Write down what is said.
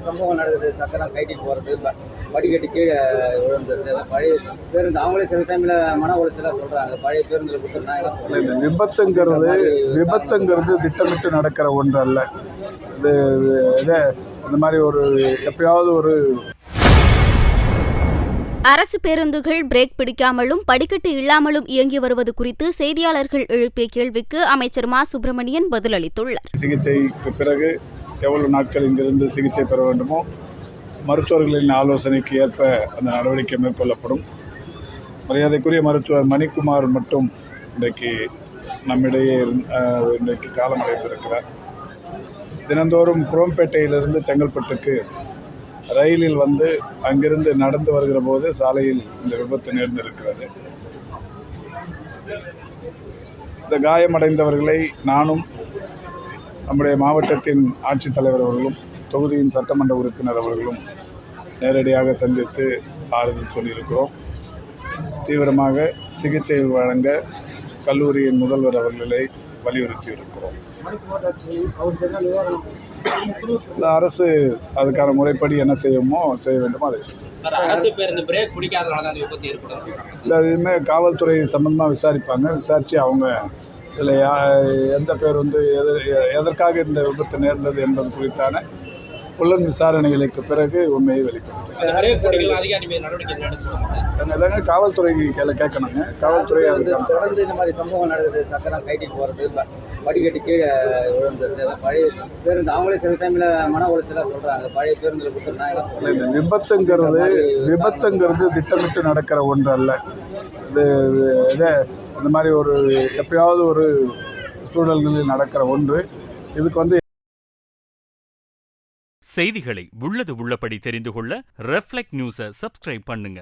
சம்பவம் நடக்குது. சக்கரம் கைட்டிட்டு போகிறது, படிக்கட்டு கீழே விழுந்தது. பழைய பேருந்து அவங்களே சில டைமில் மன உளைச்சலாக சொல்கிறாங்க. பழைய பேருந்தில் கொடுத்துருந்தாங்க. இந்த விபத்துங்கிறது திட்டமிட்டு நடக்கிற ஒன்று அல்ல. இது இந்த மாதிரி ஒரு எப்பயாவது ஒரு அரசு பேருந்துகள் பிரேக் பிடிக்காமலும் படிக்கட்டு இல்லாமலும் இயங்கி வருவது குறித்து செய்தியாளர்கள் எழுப்பிய கேள்விக்கு அமைச்சர் மா சுப்பிரமணியன் பதிலளித்துள்ளார். சிகிச்சைக்கு பிறகு எவ்வளவு நாட்கள் இங்கிருந்து சிகிச்சை பெற வேண்டுமோ மருத்துவர்களின் ஆலோசனைக்கு ஏற்ப அந்த நடவடிக்கை மேற்கொள்ளப்படும். மரியாதைக்குரிய மருத்துவர் மணிக்குமார் மட்டும் இன்றைக்கு நம்மிடையே இன்றைக்கு காலமடைந்திருக்கிறார். தினந்தோறும் குரோம்பேட்டையிலிருந்து செங்கல்பட்டுக்கு ரயிலில் வந்து அங்கிருந்து நடந்து வருகிற போது சாலையில் இந்த விபத்து நேர்ந்திருக்கிறது. இந்த காயமடைந்தவர்களை நானும் நம்முடைய மாவட்டத்தின் ஆட்சித்தலைவர் அவர்களும் தொகுதியின் சட்டமன்ற உறுப்பினர் அவர்களும் நேரடியாக சந்தித்து ஆறுதல் சொல்லியிருக்கிறோம். தீவிரமாக சிகிச்சை வழங்க கல்லூரியின் முதல்வர் அவர்களை வலியுறுத்தியிருக்கிறோம். இந்த அரசு அதுக்கான முறைப்படி என்ன செய்ய வேண்டுமோ அதை செய்யும். இல்லை, இதுவுமே காவல்துறை சம்பந்தமாக விசாரிப்பாங்க. விசாரித்து அவங்க இதில் எந்த பேர் வந்து எதற்காக இந்த விபத்து நேர்ந்தது என்பது குறித்தான புலன் விசாரணைகளுக்கு பிறகு உண்மையை வெளிப்படும். காவல்துறை கேட்கணுங்க. காவல்துறை தொடர்ந்து இந்த மாதிரி சம்பவம் நடக்குது. சக்கரம் கைட்டிட்டு போகிறது, படிக்கட்டு கீழே விழுந்தது. பழைய பேருந்து அவங்களே சில டைமில் மன உளைச்சலாக சொல்கிறாங்க. பழைய பேருந்தில் கொடுத்துருந்தாங்க. இந்த விபத்துங்கிறது திட்டமிட்டு நடக்கிற ஒன்று அல்ல. இது இந்த மாதிரி ஒரு எப்பயாவது ஒரு சூழல்களில் நடக்கிற ஒன்று. இதுக்கு வந்து செய்திகளை உள்ளது உள்ளபடி தெரிந்து கொள்ள ரெஃப்ளெக்ட் நியூஸை சப்ஸ்கிரைப் பண்ணுங்க.